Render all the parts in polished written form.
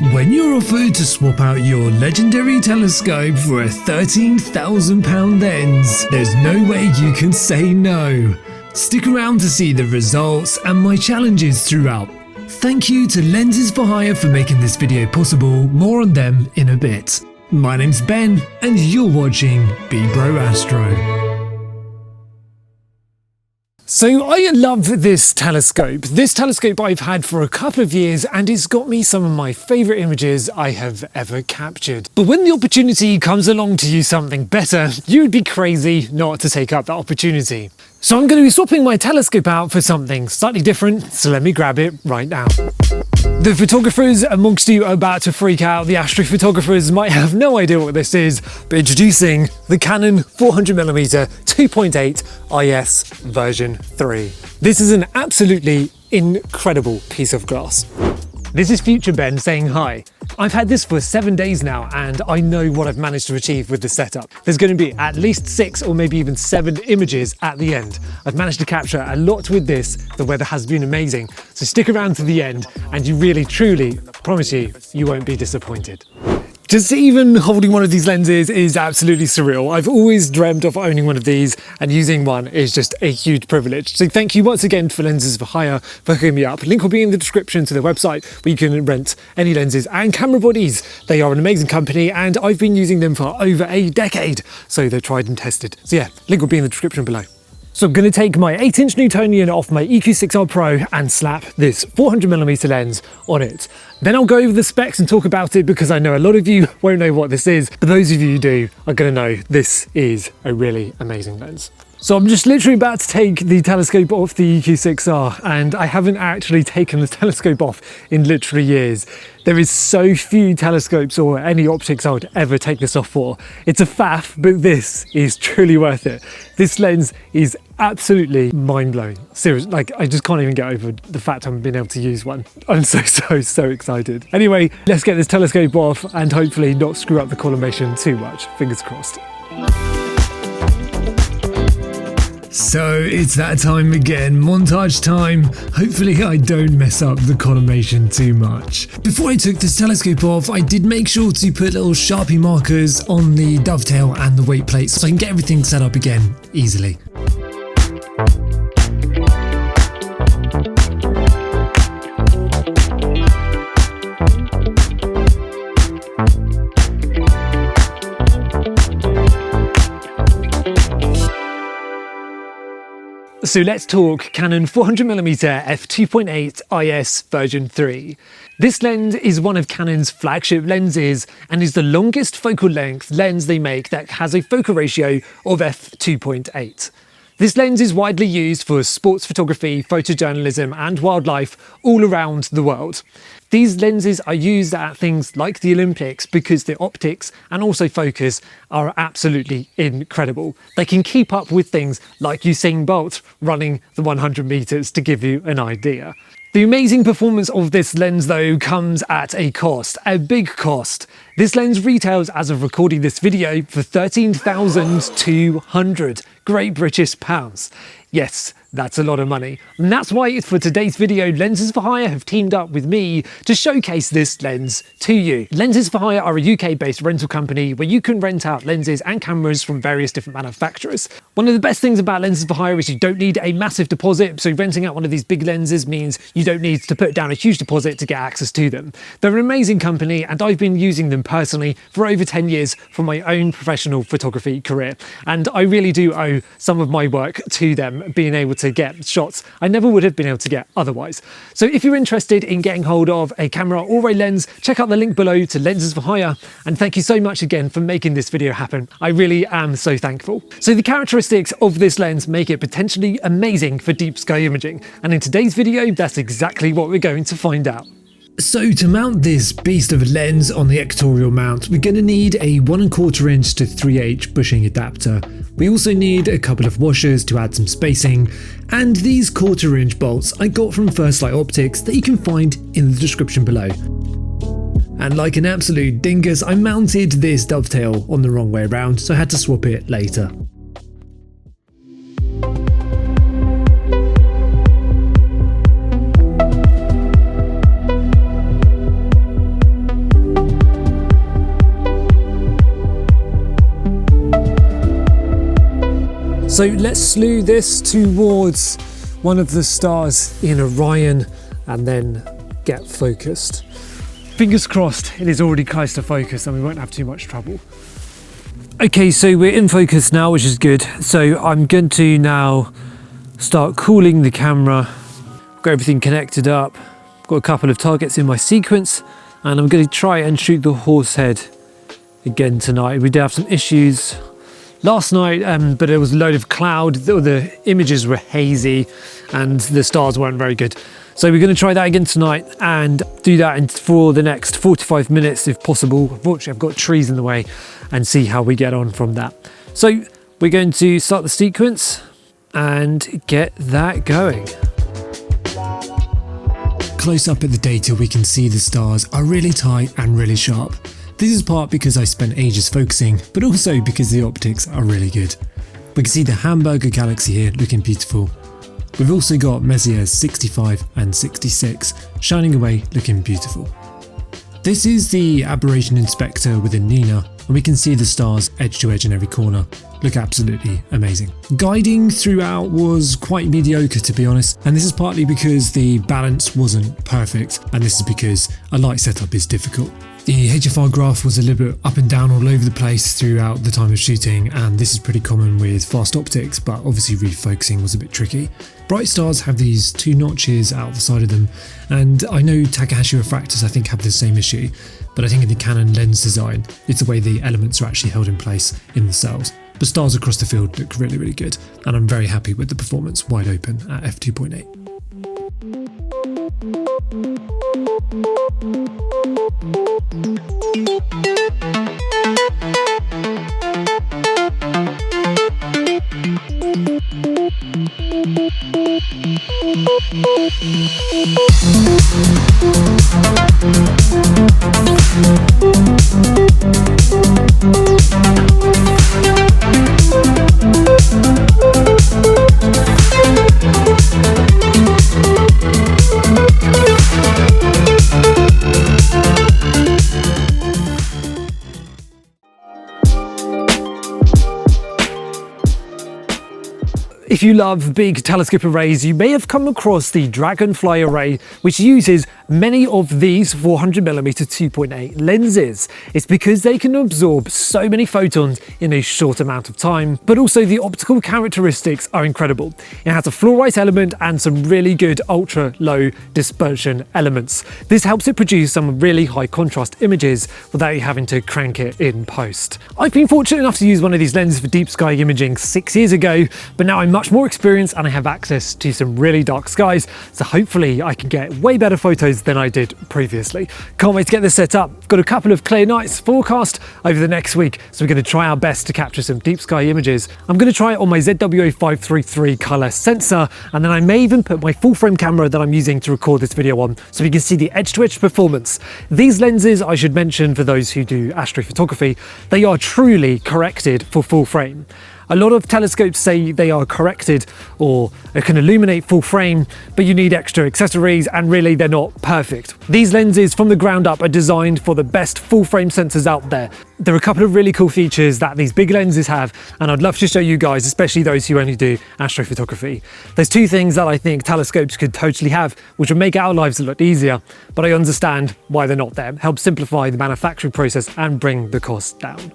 When you're offered to swap out your legendary telescope for a £13,000 lens, there's no way you can say no. Stick around to see the results and my challenges throughout. Thank you to Lenses for Hire for making this video possible, more on them in a bit. My name's Ben and you're watching BBROASTRO. So I love this telescope. This telescope I've had for a couple of years and it's got me some of my favourite images I have ever captured. But when the opportunity comes along to use something better, you'd be crazy not to take up that opportunity. So I'm going to be swapping my telescope out for something slightly different, so let me grab it right now. The photographers amongst you are about to freak out. The astrophotographers might have no idea what this is, but introducing the Canon 400mm 2.8 IS version 3. This is an absolutely incredible piece of glass. This is Future Ben saying hi. I've had this for 7 days now and I know what I've managed to achieve with the setup. There's going to be at least 6 or maybe even 7 images at the end. I've managed to capture a lot with this. The weather has been amazing. So stick around to the end and you really, truly, promise you won't be disappointed. Just even holding one of these lenses is absolutely surreal. I've always dreamt of owning one of these and using one is just a huge privilege. So thank you once again for Lenses for Hire for hooking me up. Link will be in the description to their website where you can rent any lenses and camera bodies. They are an amazing company and I've been using them for over a decade. So they're tried and tested. So yeah, link will be in the description below. So I'm going to take my 8-inch Newtonian off my EQ6R Pro and slap this 400mm lens on it. Then I'll go over the specs and talk about it because I know a lot of you won't know what this is, but those of you who do are going to know this is a really amazing lens. So I'm just literally about to take the telescope off the EQ6R and I haven't actually taken the telescope off in literally years. There is so few telescopes or any optics I would ever take this off for. It's a faff, but this is truly worth it. This lens is absolutely mind-blowing. Seriously, like I just can't even get over the fact I'm being able to use one. I'm so excited. Anyway, let's get this telescope off and hopefully not screw up the collimation too much. Fingers crossed. So it's that time again, montage time. Hopefully I don't mess up the collimation too much. Before I took this telescope off, I did make sure to put little Sharpie markers on the dovetail and the weight plates so I can get everything set up again easily. So let's talk Canon 400mm f2.8 IS version 3. This lens is one of Canon's flagship lenses and is the longest focal length lens they make that has a focal ratio of f2.8. This lens is widely used for sports photography, photojournalism and wildlife all around the world. These lenses are used at things like the Olympics because the optics and also focus are absolutely incredible. They can keep up with things like Usain Bolt running the 100 meters to give you an idea. The amazing performance of this lens though comes at a cost, a big cost. This lens retails as of recording this video for 13,200 Great British pounds. Yes, that's a lot of money. And that's why for today's video, Lenses for Hire have teamed up with me to showcase this lens to you. Lenses for Hire are a UK-based rental company where you can rent out lenses and cameras from various different manufacturers. One of the best things about Lenses for Hire is you don't need a massive deposit, so renting out one of these big lenses means you don't need to put down a huge deposit to get access to them. They're an amazing company and I've been using them personally for over 10 years for my own professional photography career. And I really do owe some of my work to them, being able to get shots I never would have been able to get otherwise. So if you're interested in getting hold of a camera or a lens, check out the link below to Lenses for Hire. And thank you so much again for making this video happen. I really am so thankful. So the characteristics of this lens make it potentially amazing for deep sky imaging. And in today's video, that's exactly what we're going to find out. So to mount this beast of a lens on the equatorial mount, we're going to need a 1¼ inch to 3/8 bushing adapter. We also need a couple of washers to add some spacing, and these 1/4 inch bolts I got from First Light Optics that you can find in the description below. And like an absolute dingus, I mounted this dovetail on the wrong way around, so I had to swap it later. So let's slew this towards one of the stars in Orion and then get focused. Fingers crossed it is already close to focus and we won't have too much trouble. Okay, so we're in focus now, which is good. So I'm going to now start cooling the camera. Got everything connected up. Got a couple of targets in my sequence and I'm going to try and shoot the horse head again tonight. We did have some issues last night, but there was a load of cloud. The images were hazy and the stars weren't very good. So we're going to try that again tonight and do that for the next 45 minutes if possible. Unfortunately, I've got trees in the way, and see how we get on from that. So we're going to start the sequence and get that going. Close up at the data, we can see the stars are really tight and really sharp. This is part because I spent ages focusing, but also because the optics are really good. We can see the Hamburger galaxy here looking beautiful. We've also got Messiers 65 and 66 shining away looking beautiful. This is the aberration inspector within Nina, and we can see the stars edge to edge in every corner. Look absolutely amazing. Guiding throughout was quite mediocre, to be honest, and this is partly because the balance wasn't perfect, and this is because a light setup is difficult. The HFR graph was a little bit up and down all over the place throughout the time of shooting, and this is pretty common with fast optics, but obviously refocusing was a bit tricky. Bright stars have these two notches out the side of them, and I know Takahashi refractors I think have the same issue, but I think in the Canon lens design, it's the way the elements are actually held in place in the cells. But stars across the field look really, really good, and I'm very happy with the performance wide open at f2.8. If you love big telescope arrays, you may have come across the Dragonfly array, which uses many of these 400mm 2.8 lenses. It's because they can absorb so many photons in a short amount of time, but also the optical characteristics are incredible. It has a fluorite element and some really good ultra low dispersion elements. This helps it produce some really high contrast images without you having to crank it in post. I've been fortunate enough to use one of these lenses for deep sky imaging 6 years ago, but now I'm much more experienced and I have access to some really dark skies, so hopefully I can get way better photos than I did previously. Can't wait to get this set up. Got a couple of clear nights forecast over the next week, so we're going to try our best to capture some deep sky images. I'm going to try it on my ZWO533 color sensor, and then I may even put my full frame camera that I'm using to record this video on, so we can see the edge to edge performance. These lenses, I should mention for those who do astrophotography, they are truly corrected for full frame. A lot of telescopes say they are corrected or can illuminate full frame, but you need extra accessories and really they're not perfect. These lenses from the ground up are designed for the best full frame sensors out there. There are a couple of really cool features that these big lenses have, and I'd love to show you guys, especially those who only do astrophotography. There's two things that I think telescopes could totally have, which would make our lives a lot easier, but I understand why they're not there. Help simplify the manufacturing process and bring the cost down.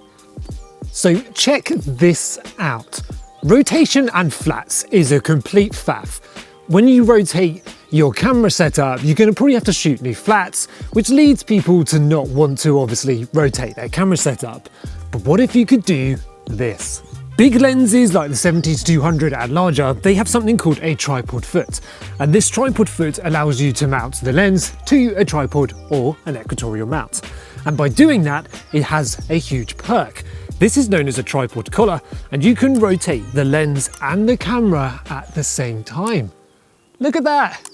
So check this out. Rotation and flats is a complete faff. When you rotate your camera setup, you're going to probably have to shoot new flats, which leads people to not want to obviously rotate their camera setup. But what if you could do this? Big lenses like the 70-200 and larger, they have something called a tripod foot. And this tripod foot allows you to mount the lens to a tripod or an equatorial mount. And by doing that, it has a huge perk. This is known as a tripod collar, and you can rotate the lens and the camera at the same time. Look at that!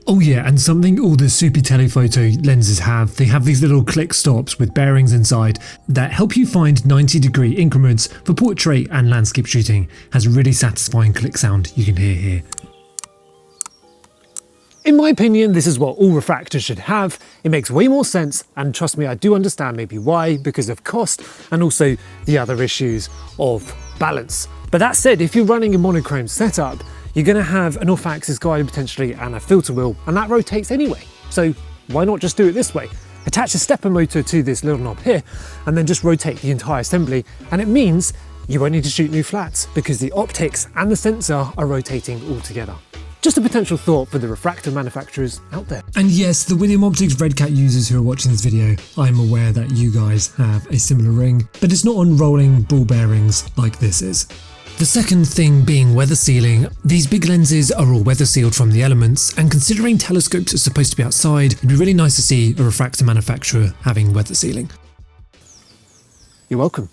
Oh yeah, and something all the super telephoto lenses have, they have these little click stops with bearings inside that help you find 90-degree increments for portrait and landscape shooting. Has a really satisfying click sound you can hear here. In my opinion, this is what all refractors should have. It makes way more sense, and trust me, I do understand maybe why, because of cost and also the other issues of balance. But that said, if you're running a monochrome setup, you're going to have an off-axis guide potentially and a filter wheel, and that rotates anyway. So why not just do it this way? Attach a stepper motor to this little knob here, and then just rotate the entire assembly, and it means you won't need to shoot new flats because the optics and the sensor are rotating all together. Just a potential thought for the refractor manufacturers out there. And yes, the William Optics Red Cat users who are watching this video, I'm aware that you guys have a similar ring, but it's not on rolling ball bearings like this is. The second thing being weather sealing. These big lenses are all weather sealed from the elements, and considering telescopes are supposed to be outside, it'd be really nice to see a refractor manufacturer having weather sealing. You're welcome.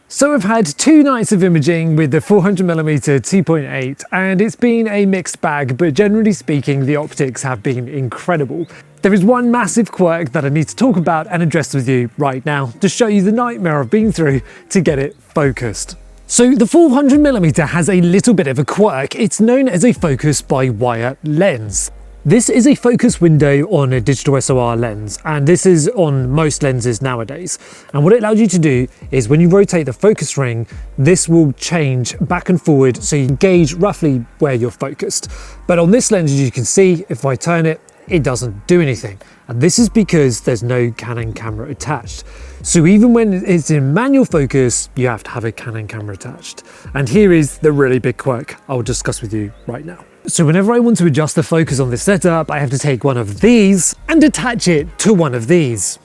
So I've had 2 nights of imaging with the 400mm 2.8, and it's been a mixed bag, but generally speaking the optics have been incredible. There is one massive quirk that I need to talk about and address with you right now to show you the nightmare I've been through to get it focused. So the 400mm has a little bit of a quirk. It's known as a focus by wire lens. This is a focus window on a digital SLR lens, and this is on most lenses nowadays. And what it allows you to do is when you rotate the focus ring, this will change back and forward so you can gauge roughly where you're focused. But on this lens, as you can see, if I turn it, it doesn't do anything. And this is because there's no Canon camera attached. So even when it's in manual focus, you have to have a Canon camera attached. And here is the really big quirk I'll discuss with you right now. So whenever I want to adjust the focus on this setup, I have to take one of these and attach it to one of these.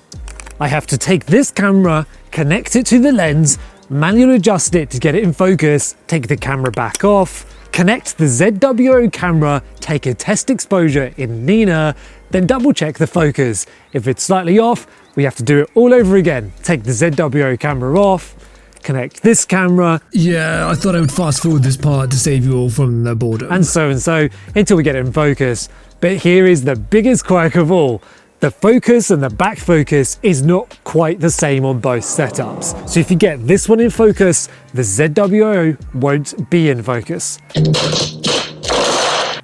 I have to take this camera, connect it to the lens, manually adjust it to get it in focus, take the camera back off, connect the ZWO camera, take a test exposure in Nina, then double check the focus. If it's slightly off, we have to do it all over again. Take the ZWO camera off, connect this camera. Yeah, I thought I would fast forward this part to save you all from the boredom. And so until we get it in focus. But here is the biggest quirk of all. The focus and the back focus is not quite the same on both setups. So if you get this one in focus, the ZWO won't be in focus.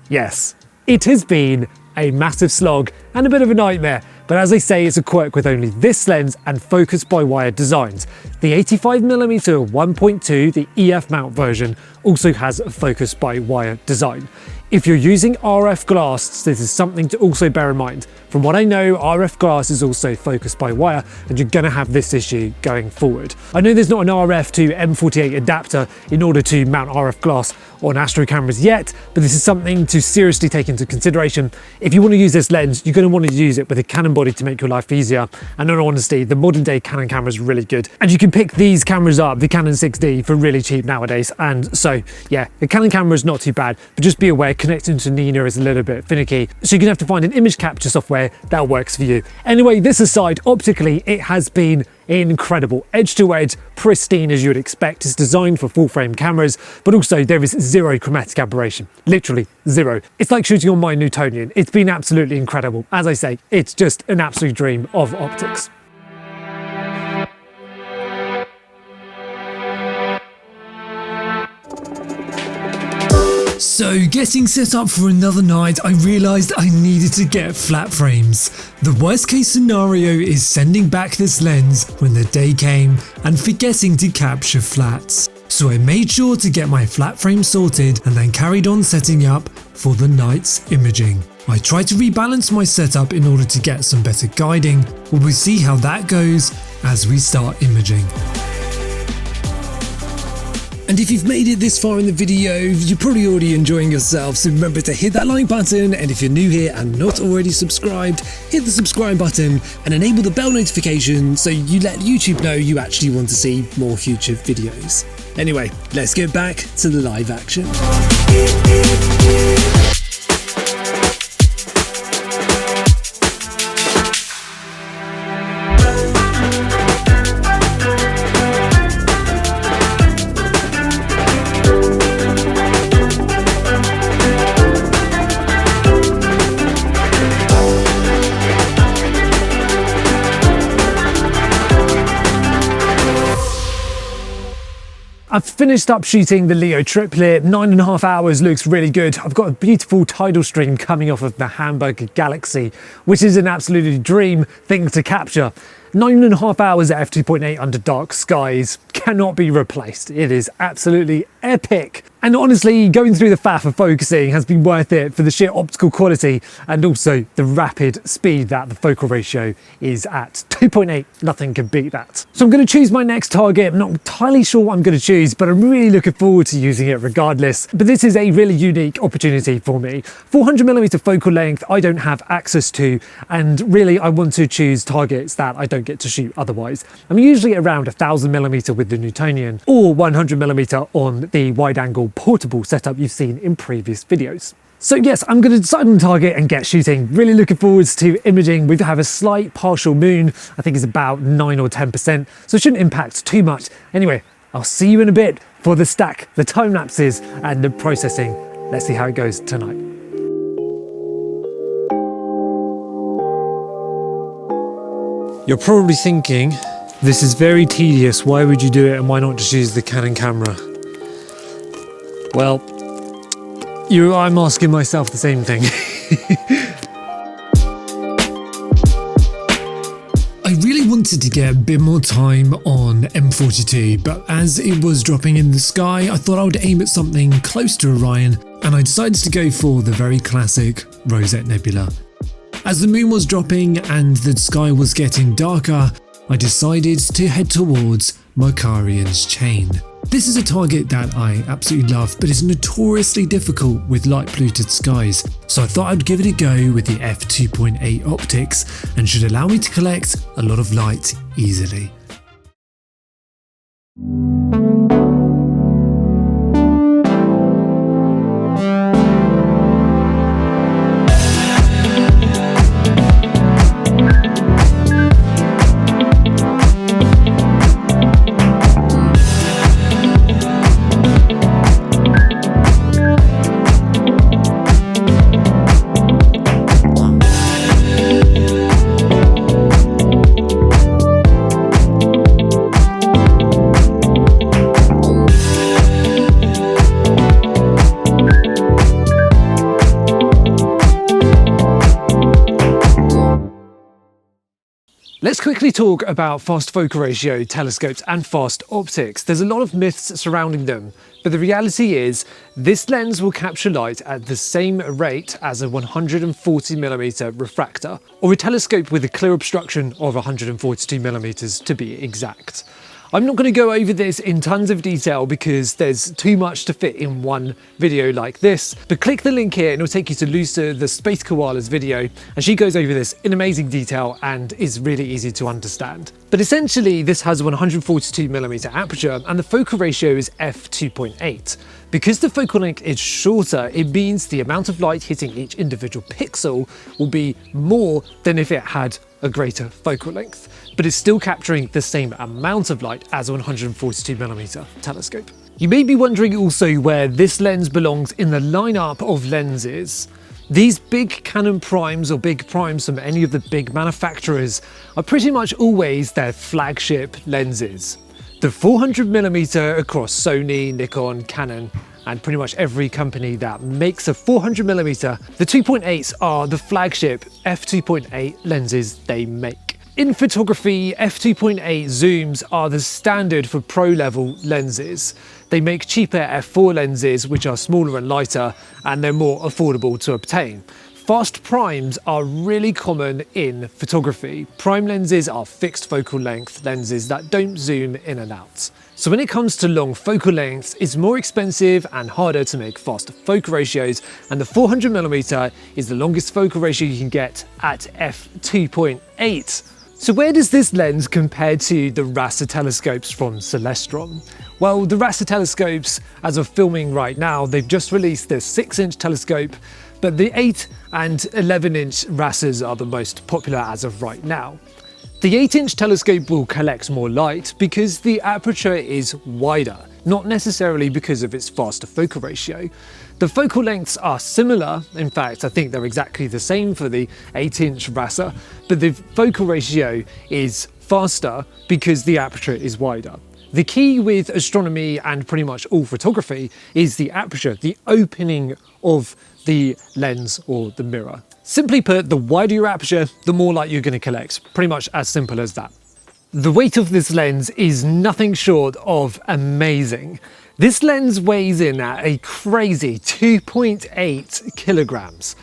Yes, it has been a massive slog and a bit of a nightmare, but as I say, it's a quirk with only this lens and focus by wire designs. The 85mm 1.2, the EF mount version, also has a focus by wire design. If you're using RF glass, this is something to also bear in mind. From what I know, RF glass is also focused by wire, and you're going to have this issue going forward. I know there's not an RF to M48 adapter in order to mount RF glass on Astro cameras yet, but this is something to seriously take into consideration. If you want to use this lens, you're going to want to use it with a Canon body to make your life easier. And in all honesty, the modern day Canon camera is really good. And you can pick these cameras up, the Canon 6D, for really cheap nowadays. And so, yeah, the Canon camera is not too bad, but just be aware connecting to Nina is a little bit finicky. So you're going to have to find an image capture software that works for you. Anyway, this aside, optically, it has been incredible. Edge to edge, pristine as you would expect. It's designed for full frame cameras, but also there is zero chromatic aberration. Literally zero. It's like shooting on my Newtonian. It's been absolutely incredible. As I say, it's just an absolute dream of optics. So getting set up for another night, I realised I needed to get flat frames. The worst case scenario is sending back this lens when the day came and forgetting to capture flats. So I made sure to get my flat frame sorted and then carried on setting up for the night's imaging. I tried to rebalance my setup in order to get some better guiding, but we'll see how that goes as we start imaging. And if you've made it this far in the video, you're probably already enjoying yourself, so remember to hit that like button, and if you're new here and not already subscribed, hit the subscribe button and enable the bell notification so you let YouTube know you actually want to see more future videos. Anyway, let's get back to the live action. I've finished up shooting the Leo triplet. 9.5 hours looks really good. I've got a beautiful tidal stream coming off of the Hamburg Galaxy, which is an absolutely dream thing to capture. 9.5 hours at f2.8 under dark skies cannot be replaced. It is absolutely epic. And honestly, going through the faff of focusing has been worth it for the sheer optical quality and also the rapid speed that the focal ratio is at. 2.8, nothing can beat that. So I'm going to choose my next target. I'm not entirely sure what I'm going to choose, but I'm really looking forward to using it regardless. But this is a really unique opportunity for me. 400mm focal length I don't have access to, and really I want to choose targets that I don't get to shoot otherwise. I'm usually around 1000mm with the Newtonian or 100mm on the wide angle portable setup you've seen in previous videos. So yes, I'm going to decide on target and get shooting. Really looking forward to imaging. We have a slight partial moon. I think it's about 9 or 10%, so it shouldn't impact too much. Anyway, I'll see you in a bit for the stack, the time lapses and the processing. Let's see how it goes tonight. You're probably thinking, this is very tedious. Why would you do it and why not just use the Canon camera? Well, I'm asking myself the same thing. I really wanted to get a bit more time on M42, but as it was dropping in the sky, I thought I would aim at something close to Orion, and I decided to go for the very classic Rosette Nebula. As the moon was dropping and the sky was getting darker, I decided to head towards Markarian's chain. This is a target that I absolutely love, but is notoriously difficult with light polluted skies, so I thought I'd give it a go with the f2.8 optics and should allow me to collect a lot of light easily. Let's quickly talk about fast focal ratio telescopes and fast optics. There's a lot of myths surrounding them, but the reality is this lens will capture light at the same rate as a 140mm refractor, or a telescope with a clear obstruction of 142mm to be exact. I'm not going to go over this in tons of detail because there's too much to fit in one video like this, but click the link here and it'll take you to Lusa, the Space Koala's video, and she goes over this in amazing detail and is really easy to understand. But essentially this has a 142mm aperture and the focal ratio is f2.8. Because the focal length is shorter, it means the amount of light hitting each individual pixel will be more than if it had a greater focal length, but it's still capturing the same amount of light as a 142mm telescope. You may be wondering also where this lens belongs in the lineup of lenses. These big Canon primes or big primes from any of the big manufacturers are pretty much always their flagship lenses. The 400mm across Sony, Nikon, Canon, and pretty much every company that makes a 400mm, the 2.8s are the flagship f2.8 lenses they make. In photography, f2.8 zooms are the standard for pro-level lenses. They make cheaper f4 lenses which are smaller and lighter, and they're more affordable to obtain. Fast primes are really common in photography. Prime lenses are fixed focal length lenses that don't zoom in and out. So when it comes to long focal lengths, it's more expensive and harder to make faster focal ratios, and the 400mm is the longest focal ratio you can get at f2.8. So where does this lens compare to the Rasa telescopes from Celestron? Well, the Rasa telescopes, as of filming right now, they've just released their 6-inch telescope, but the 8 and 11-inch Rasas are the most popular as of right now. The 8-inch telescope will collect more light because the aperture is wider, not necessarily because of its faster focal ratio. The focal lengths are similar, in fact I think they're exactly the same for the 8-inch Rasa, but the focal ratio is faster because the aperture is wider. The key with astronomy and pretty much all photography is the aperture, the opening of the lens or the mirror. Simply put, the wider your aperture, the more light you're going to collect. Pretty much as simple as that. The weight of this lens is nothing short of amazing. This lens weighs in at a crazy 2.8 kilograms.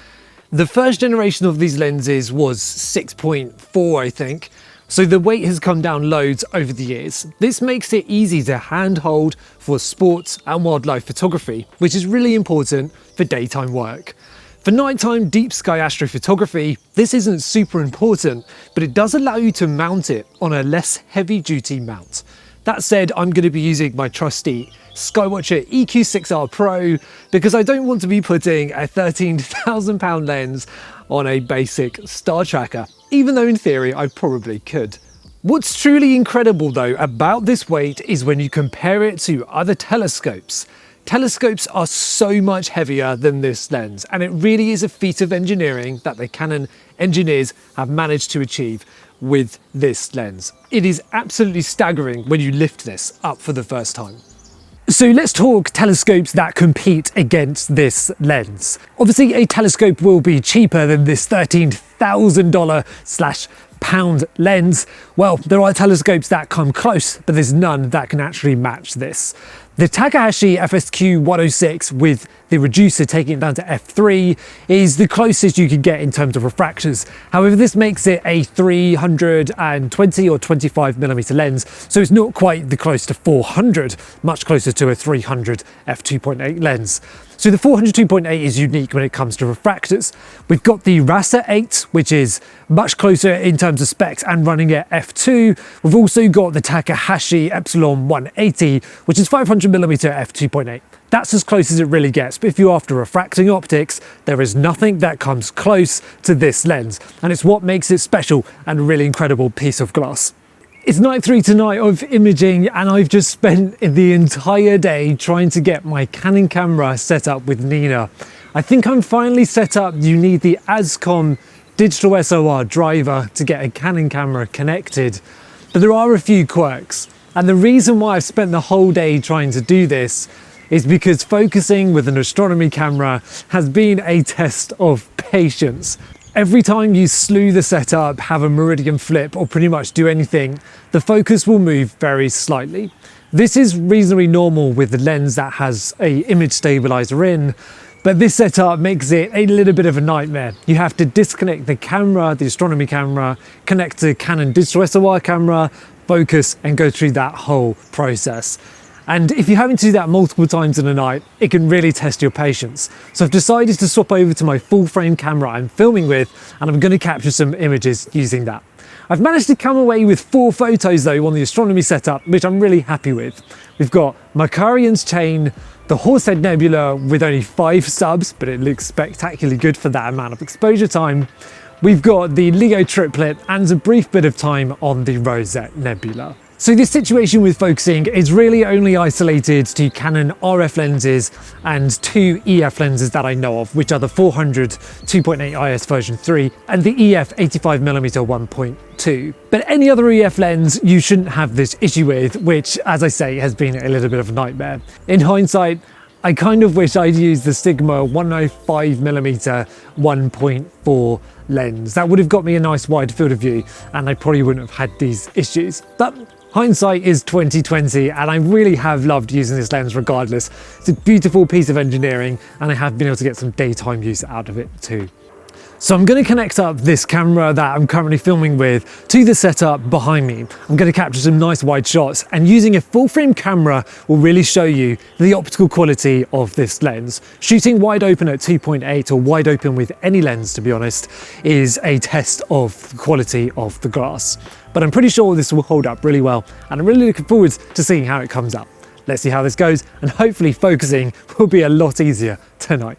The first generation of these lenses was 6.4, I think. So the weight has come down loads over the years. This makes it easy to handhold for sports and wildlife photography, which is really important for daytime work. For nighttime deep sky astrophotography, this isn't super important, but it does allow you to mount it on a less heavy duty mount. That said, I'm going to be using my trusty Skywatcher EQ6R Pro because I don't want to be putting a £13,000 lens on a basic star tracker, even though in theory I probably could. What's truly incredible though about this weight is when you compare it to other telescopes. Telescopes are so much heavier than this lens, and it really is a feat of engineering that the Canon engineers have managed to achieve with this lens. It is absolutely staggering when you lift this up for the first time. So let's talk telescopes that compete against this lens. Obviously, a telescope will be cheaper than this $13,000/pound lens. Well, there are telescopes that come close, but there's none that can actually match this. The Takahashi FSQ 106 with the reducer taking it down to f3 is the closest you could get in terms of refractors. However, this makes it a 320 or 25mm lens, so it's not quite the close to 400, much closer to a 300 f2.8 lens. So the 400 2.8 is unique when it comes to refractors. We've got the Rasa 8, which is much closer in terms of specs and running at f2. We've also got the Takahashi Epsilon 180, which is 500mm f2.8. That's as close as it really gets, but if you're after refracting optics, there is nothing that comes close to this lens, and it's what makes it special and a really incredible piece of glass. It's night 3 tonight of imaging, and I've just spent the entire day trying to get my Canon camera set up with Nina. I think I'm finally set up. You need the ASCOM digital SLR driver to get a Canon camera connected, but there are a few quirks. And the reason why I've spent the whole day trying to do this is because focusing with an astronomy camera has been a test of patience. Every time you slew the setup, have a meridian flip, or pretty much do anything, the focus will move very slightly. This is reasonably normal with the lens that has an image stabilizer in, but this setup makes it a little bit of a nightmare. You have to disconnect the camera, the astronomy camera, connect the Canon digital SLR camera, focus, and go through that whole process. And if you're having to do that multiple times in a night, it can really test your patience. So I've decided to swap over to my full frame camera I'm filming with, and I'm going to capture some images using that. I've managed to come away with 4 photos though on the astronomy setup, which I'm really happy with. We've got Markarian's chain, the Horsehead Nebula with only 5 subs, but it looks spectacularly good for that amount of exposure time. We've got the Leo triplet and a brief bit of time on the Rosette Nebula. So this situation with focusing is really only isolated to Canon RF lenses and 2 EF lenses that I know of, which are the 400 2.8 IS version 3 and the EF 85mm 1.2. But any other EF lens you shouldn't have this issue with, which, as I say, has been a little bit of a nightmare. In hindsight, I kind of wish I'd used the Sigma 105mm 1.4 lens. That would have got me a nice wide field of view, and I probably wouldn't have had these issues. But hindsight is 2020, and I really have loved using this lens regardless. It's a beautiful piece of engineering, and I have been able to get some daytime use out of it too. So I'm going to connect up this camera that I'm currently filming with to the setup behind me. I'm going to capture some nice wide shots, and using a full frame camera will really show you the optical quality of this lens. Shooting wide open at 2.8 or wide open with any lens, to be honest, is a test of the quality of the glass. But I'm pretty sure this will hold up really well, and I'm really looking forward to seeing how it comes out. Let's see how this goes, and hopefully focusing will be a lot easier tonight.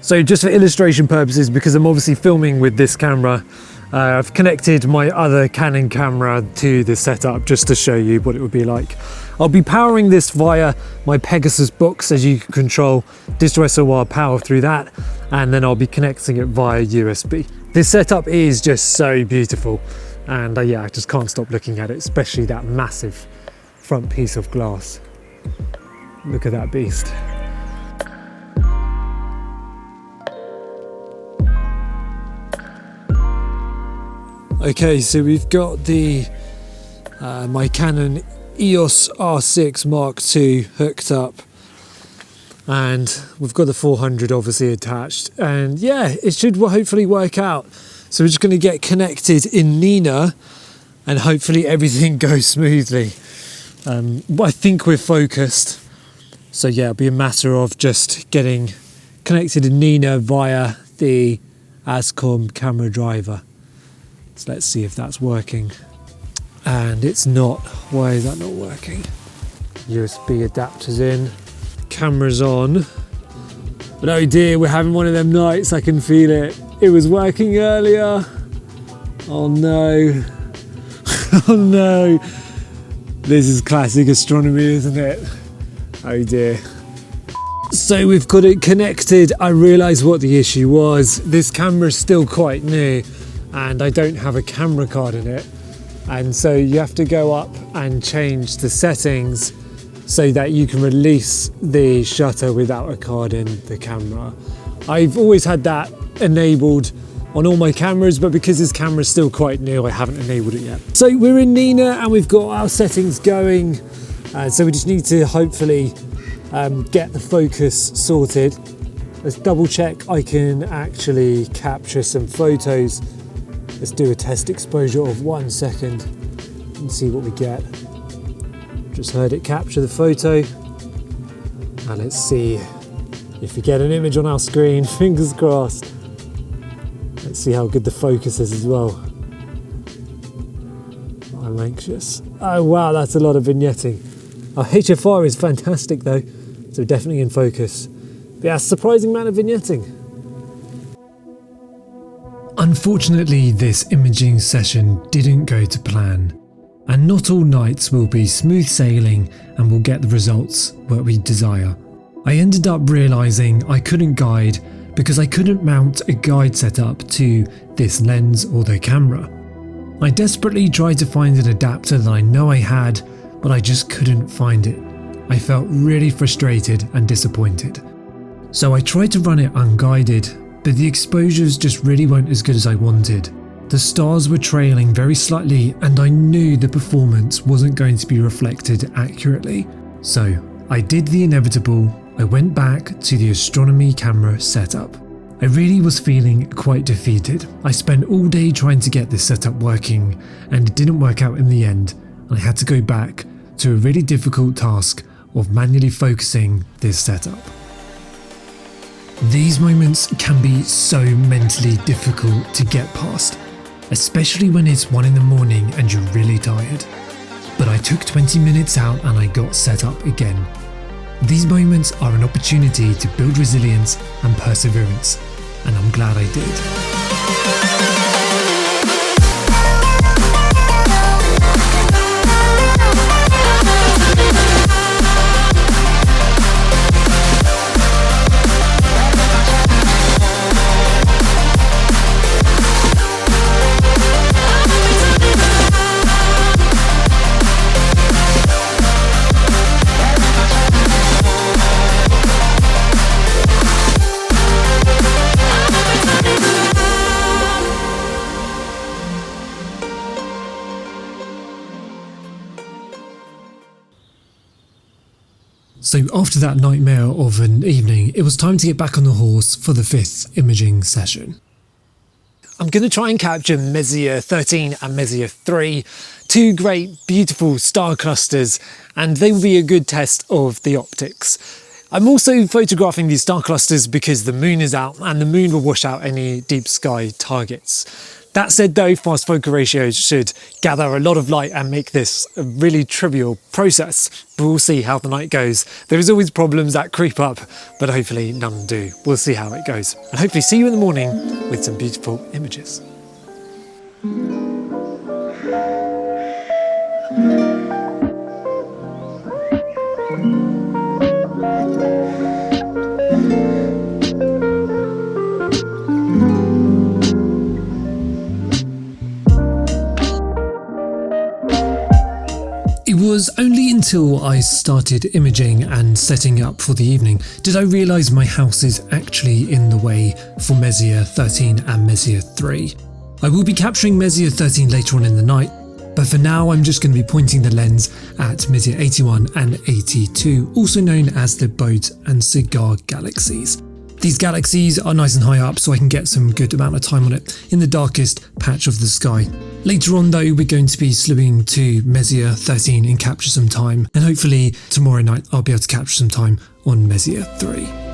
So just for illustration purposes, because I'm obviously filming with this camera, I've connected my other Canon camera to this setup just to show you what it would be like. I'll be powering this via my Pegasus box, as you can control digital SLR power through that, and then I'll be connecting it via USB. This setup is just so beautiful, and yeah, I just can't stop looking at it, especially that massive front piece of glass. Look at that beast. Okay, so we've got the my Canon EOS R6 Mark II hooked up, and we've got the 400 obviously attached, and yeah, it should hopefully work out. So we're just going to get connected in Nina and hopefully everything goes smoothly. I think we're focused, so yeah, it'll be a matter of just getting connected in Nina via the Ascom camera driver. So let's see if that's working. And it's not. Why is that not working? USB adapters in, camera's on. But oh dear, we're having one of them nights, I can feel it. It was working earlier. Oh no. Oh no. This is classic astronomy, isn't it? Oh dear. So we've got it connected. I realised what the issue was. This camera is still quite new and I don't have a camera card in it. And so you have to go up and change the settings so that you can release the shutter without a card in the camera. I've always had that enabled on all my cameras, but because this camera is still quite new, I haven't enabled it yet. So we're in Nina and we've got our settings going. So we just need to hopefully get the focus sorted. Let's double check I can actually capture some photos. Let's do a test exposure of 1 second and see what we get. Just heard it capture the photo. And let's see if we get an image on our screen, fingers crossed. Let's see how good the focus is as well. I'm anxious. Oh wow, that's a lot of vignetting. Our HFR is fantastic though, so definitely in focus. But yeah, surprising amount of vignetting. Unfortunately, this imaging session didn't go to plan, and not all nights will be smooth sailing and we'll get the results that we desire. I ended up realising I couldn't guide because I couldn't mount a guide setup to this lens or the camera. I desperately tried to find an adapter that I know I had, but I just couldn't find it. I felt really frustrated and disappointed. So I tried to run it unguided, but the exposures just really weren't as good as I wanted. The stars were trailing very slightly and I knew the performance wasn't going to be reflected accurately. So I did the inevitable. I went back to the Astronomy camera setup. I really was feeling quite defeated. I spent all day trying to get this setup working and it didn't work out in the end. I had to go back to a really difficult task of manually focusing this setup. These moments can be so mentally difficult to get past, especially when it's 1 in the morning and you're really tired. But I took 20 minutes out and I got set up again. These moments are an opportunity to build resilience and perseverance, and I'm glad I did. So after that nightmare of an evening, it was time to get back on the horse for the 5th imaging session. I'm going to try and capture Messier 13 and Messier 3, two great beautiful star clusters, and they will be a good test of the optics. I'm also photographing these star clusters because the moon is out and the moon will wash out any deep sky targets. That said though, fast focal ratios should gather a lot of light and make this a really trivial process. But we'll see how the night goes. There is always problems that creep up, but hopefully none do. We'll see how it goes. And hopefully see you in the morning with some beautiful images. It was only until I started imaging and setting up for the evening did I realise my house is actually in the way for Messier 13 and Messier 3. I will be capturing Messier 13 later on in the night, but for now I'm just going to be pointing the lens at Messier 81 and 82, also known as the boat and cigar galaxies. These galaxies are nice and high up, so I can get some good amount of time on it in the darkest patch of the sky. Later on though, we're going to be slewing to Messier 13 and capture some time, and hopefully tomorrow night I'll be able to capture some time on Messier 3.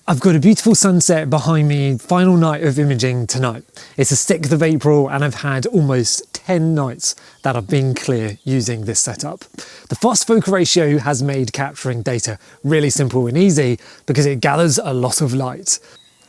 I've got a beautiful sunset behind me, final night of imaging tonight. It's the 6th of April and I've had almost 10 nights that I've been clear using this setup. The fast focal ratio has made capturing data really simple and easy because it gathers a lot of light.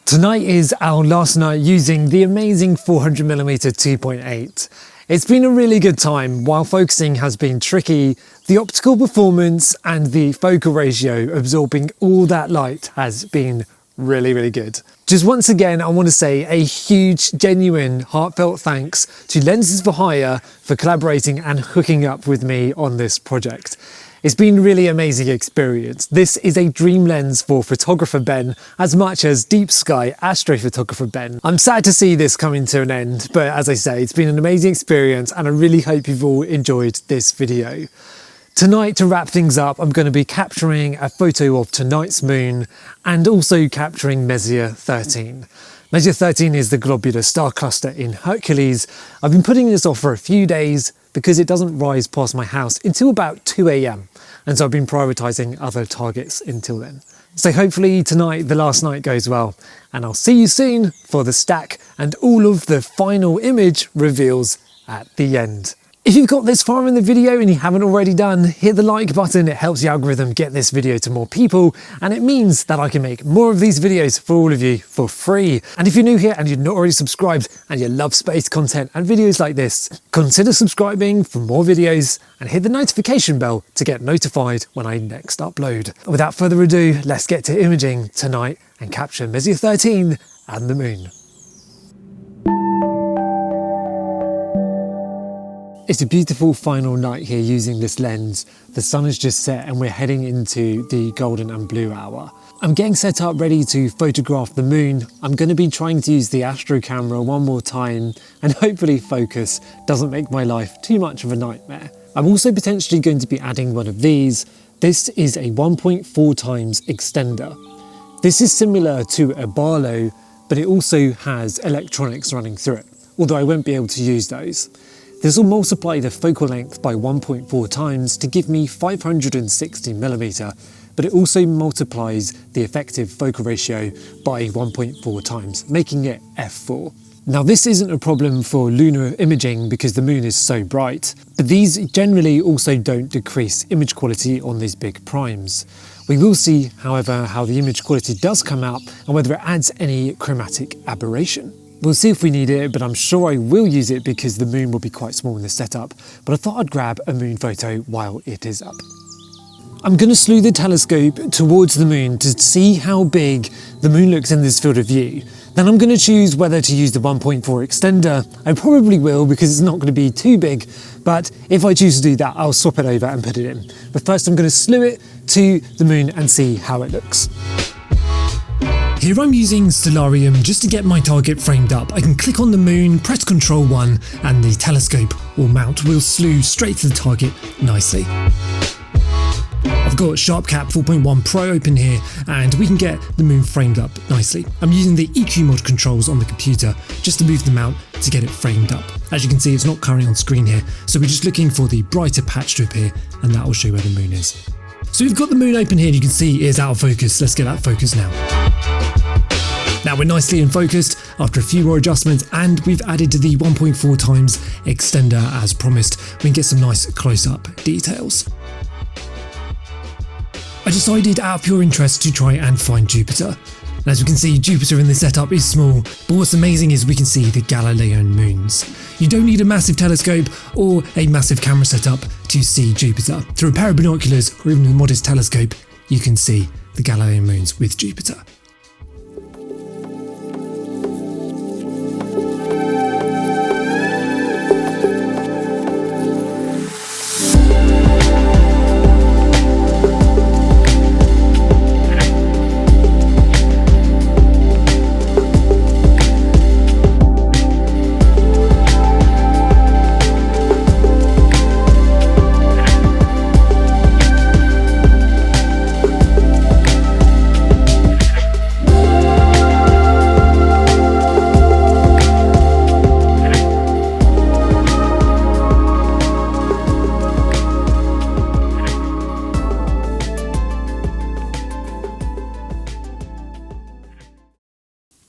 Tonight is our last night using the amazing 400mm 2.8. It's been a really good time. While focusing has been tricky, the optical performance and the focal ratio absorbing all that light has been really good. Just once again, I want to say a huge, genuine, heartfelt thanks to Lenses for Hire for collaborating and hooking up with me on this project. It's been a really amazing experience. This is a dream lens for photographer Ben as much as deep sky astrophotographer Ben. I'm sad to see this coming to an end, but as I say, it's been an amazing experience and I really hope you've all enjoyed this video. Tonight, to wrap things up, I'm going to be capturing a photo of tonight's moon and also capturing Messier 13. Messier 13 is the globular star cluster in Hercules. I've been putting this off for a few days because it doesn't rise past my house until about 2 AM, and so I've been prioritising other targets until then. So hopefully tonight, the last night, goes well, and I'll see you soon for the stack and all of the final image reveals at the end. If you've got this far in the video and you haven't already done, hit the like button. It helps the algorithm get this video to more people, and it means that I can make more of these videos for all of you for free. And if you're new here and you're not already subscribed and you love space content and videos like this, consider subscribing for more videos and hit the notification bell to get notified when I next upload. Without further ado, let's get to imaging tonight and capture Messier 13 and the moon. It's a beautiful final night here using this lens. The sun has just set and we're heading into the golden and blue hour. I'm getting set up ready to photograph the moon. I'm going to be trying to use the Astro camera one more time and hopefully focus doesn't make my life too much of a nightmare. I'm also potentially going to be adding one of these. This is a 1.4 times extender. This is similar to a Barlow, but it also has electronics running through it, although I won't be able to use those. This will multiply the focal length by 1.4 times to give me 560mm, but it also multiplies the effective focal ratio by 1.4 times, making it f4. Now this isn't a problem for lunar imaging because the moon is so bright, but these generally also don't decrease image quality on these big primes. We will see, however, how the image quality does come out and whether it adds any chromatic aberration. We'll see if we need it, but I'm sure I will use it because the moon will be quite small in the setup, but I thought I'd grab a moon photo while it is up. I'm going to slew the telescope towards the moon to see how big the moon looks in this field of view. Then I'm going to choose whether to use the 1.4 extender. I probably will because it's not going to be too big, but if I choose to do that, I'll swap it over and put it in. But first I'm going to slew it to the moon and see how it looks. Here I'm using Stellarium just to get my target framed up. I can click on the moon, press Ctrl 1 and the telescope or mount will slew straight to the target nicely. I've got SharpCap 4.1 Pro open here and we can get the moon framed up nicely. I'm using the EQ mod controls on the computer just to move the mount to get it framed up. As you can see, it's not currently on screen here, so we're just looking for the brighter patch to appear and that will show where the moon is. So we've got the moon open here and you can see it is out of focus. Let's get that focus now. Now we're nicely in focused after a few more adjustments, and we've added the 1.4 times extender as promised. We can get some nice close-up details. I decided out of pure interest to try and find Jupiter. And as we can see, Jupiter in this setup is small, but what's amazing is we can see the Galilean moons. You don't need a massive telescope or a massive camera setup to see Jupiter. Through a pair of binoculars or even a modest telescope, you can see the Galilean moons with Jupiter.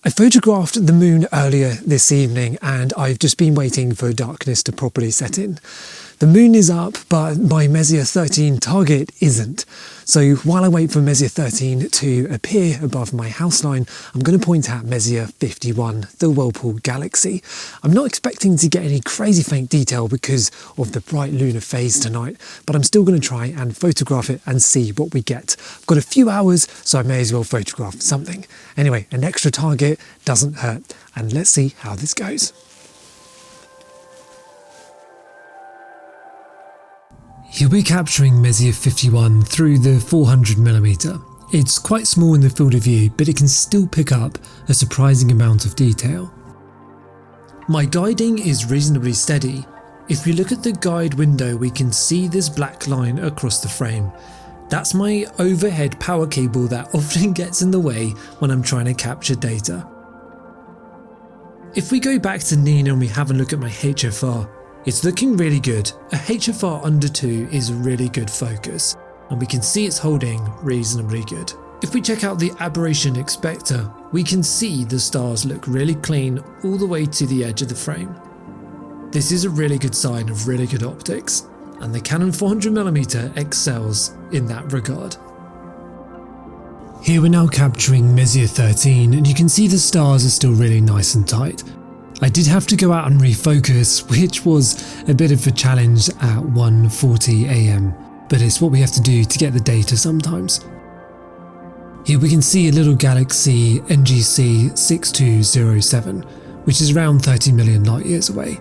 I photographed the moon earlier this evening and I've just been waiting for darkness to properly set in. The moon is up, but my Messier 13 target isn't. So while I wait for Messier 13 to appear above my house line, I'm going to point at Messier 51, the Whirlpool Galaxy. I'm not expecting to get any crazy faint detail because of the bright lunar phase tonight, but I'm still going to try and photograph it and see what we get. I've got a few hours, so I may as well photograph something. Anyway, an extra target doesn't hurt, and let's see how this goes. Here we're capturing Messier 51 through the 400mm. It's quite small in the field of view, but it can still pick up a surprising amount of detail. My guiding is reasonably steady. If we look at the guide window, we can see this black line across the frame. That's my overhead power cable that often gets in the way when I'm trying to capture data. If we go back to Nina and we have a look at my HFR, it's looking really good. A HFR under 2 is a really good focus, and we can see it's holding reasonably good. If we check out the aberration expector, we can see the stars look really clean all the way to the edge of the frame. This is a really good sign of really good optics, and the Canon 400mm excels in that regard. Here we're now capturing Messier 13, and you can see the stars are still really nice and tight. I did have to go out and refocus, which was a bit of a challenge at 1:40 AM, but it's what we have to do to get the data sometimes. Here we can see a little galaxy NGC 6207, which is around 30 million light years away.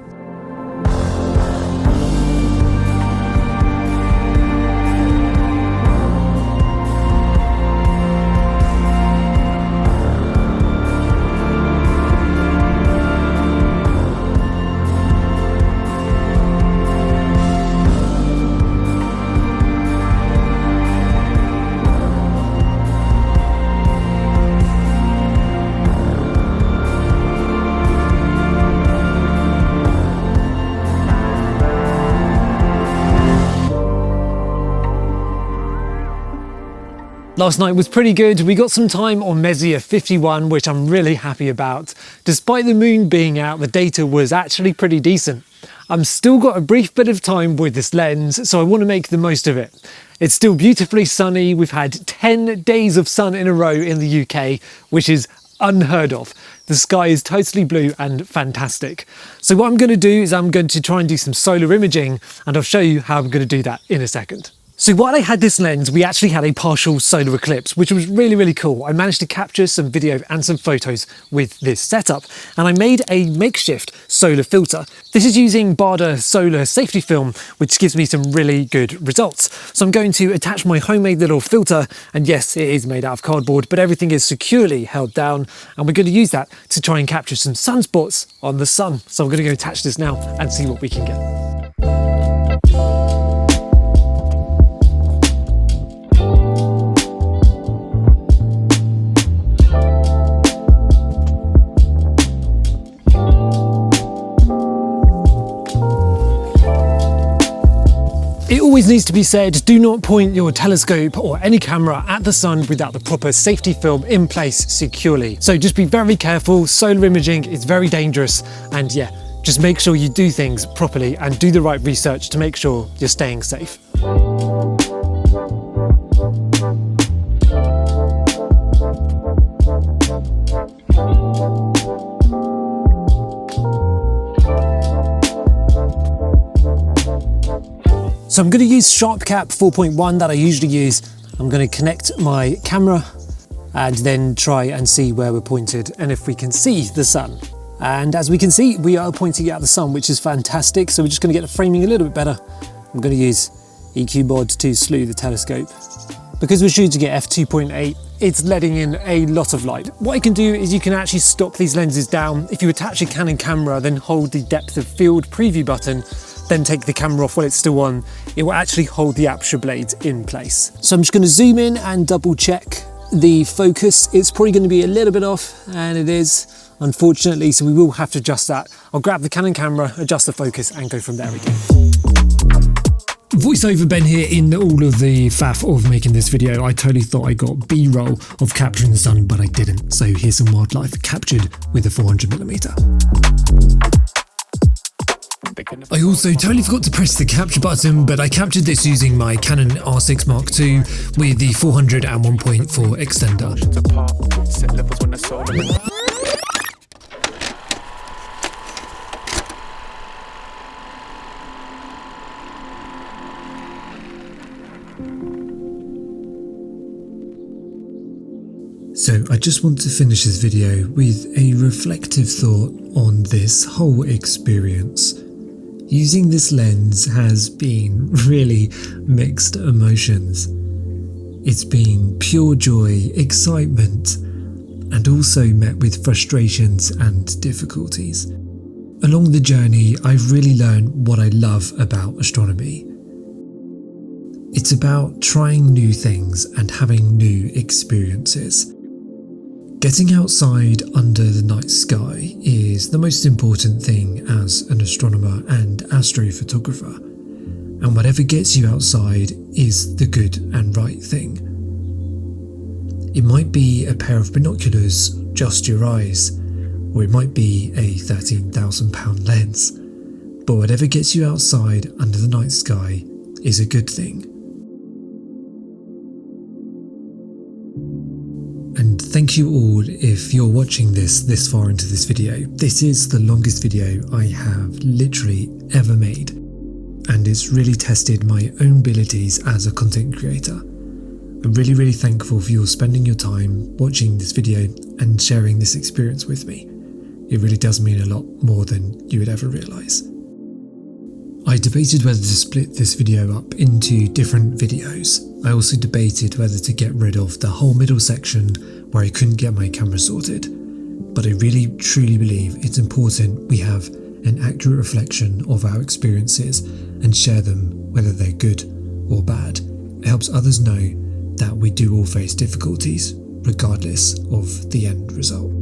Last night was pretty good. We got some time on Messier 51, which I'm really happy about. Despite the moon being out, the data was actually pretty decent. I've still got a brief bit of time with this lens, so I want to make the most of it. It's still beautifully sunny. We've had 10 days of sun in a row in the UK, which is unheard of. The sky is totally blue and fantastic. So what I'm going to do is I'm going to try and do some solar imaging, and I'll show you how I'm going to do that in a second. So while I had this lens, we actually had a partial solar eclipse, which was really, really cool. I managed to capture some video and some photos with this setup, and I made a makeshift solar filter. This is using Barda solar safety film, which gives me some really good results. So I'm going to attach my homemade little filter, and yes, it is made out of cardboard, but everything is securely held down, and we're going to use that to try and capture some sunspots on the sun. So I'm going to go attach this now and see what we can get. It always needs to be said, do not point your telescope or any camera at the sun without the proper safety film in place securely. So just be very careful. Solar imaging is very dangerous, and yeah, just make sure you do things properly and do the right research to make sure you're staying safe. So I'm going to use Sharp Cap 4.1 that I usually use. I'm going to connect my camera and then try and see where we're pointed and if we can see the sun. And as we can see, we are pointing at the sun, which is fantastic. So we're just going to get the framing a little bit better. I'm going to use EQ mod to slew the telescope. Because we're shooting at f2.8, it's letting in a lot of light. What you can do is you can actually stop these lenses down. If you attach a Canon camera, then hold the depth of field preview button, then take the camera off while it's still on, it will actually hold the aperture blades in place. So I'm just going to zoom in and double check the focus. It's probably going to be a little bit off, and it is, unfortunately, so we will have to adjust that. I'll grab the Canon camera, adjust the focus, and go from there again. Voiceover Ben here in all of the faff of making this video. I totally thought I got B-roll of capturing the sun, but I didn't. So here's some wildlife captured with a 400mm. I also totally forgot to press the capture button, but I captured this using my Canon R6 Mark II with the 400 and 1.4 extender. So I just want to finish this video with a reflective thought on this whole experience. Using this lens has been really mixed emotions. It's been pure joy, excitement, and also met with frustrations and difficulties. Along the journey, I've really learned what I love about astronomy. It's about trying new things and having new experiences. Getting outside under the night sky is the most important thing as an astronomer and astrophotographer, and whatever gets you outside is the good and right thing. It might be a pair of binoculars, just your eyes, or it might be a £13,000 lens, but whatever gets you outside under the night sky is a good thing. And thank you all if you're watching this far into this video. This is the longest video I have literally ever made, and it's really tested my own abilities as a content creator. I'm really thankful for you spending your time watching this video and sharing this experience with me. It really does mean a lot more than you would ever realise. I debated whether to split this video up into different videos. I also debated whether to get rid of the whole middle section where I couldn't get my camera sorted, but I really truly believe it's important we have an accurate reflection of our experiences and share them whether they're good or bad. It helps others know that we do all face difficulties regardless of the end result.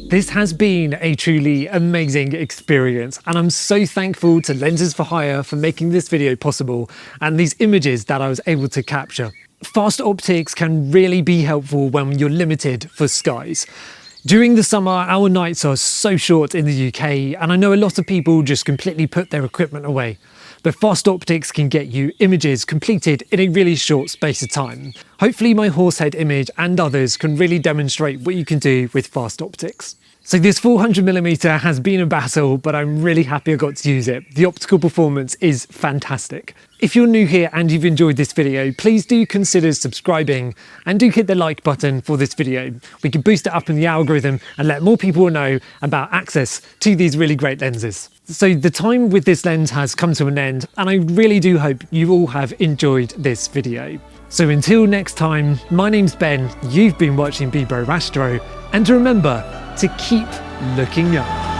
This has been a truly amazing experience, and I'm so thankful to Lenses for Hire for making this video possible and these images that I was able to capture. fast optics can really be helpful when you're limited for skies. During the summer, our nights are so short in the UK, and I know a lot of people just completely put their equipment away. But fast optics can get you images completed in a really short space of time. Hopefully my horsehead image and others can really demonstrate what you can do with fast optics. So this 400mm has been a battle, but I'm really happy I got to use it. The optical performance is fantastic. If you're new here and you've enjoyed this video, please do consider subscribing and do hit the like button for this video. We can boost it up in the algorithm and let more people know about access to these really great lenses. So the time with this lens has come to an end, and I really do hope you all have enjoyed this video. So until next time, my name's Ben, you've been watching BBROASTRO, and remember to keep looking up.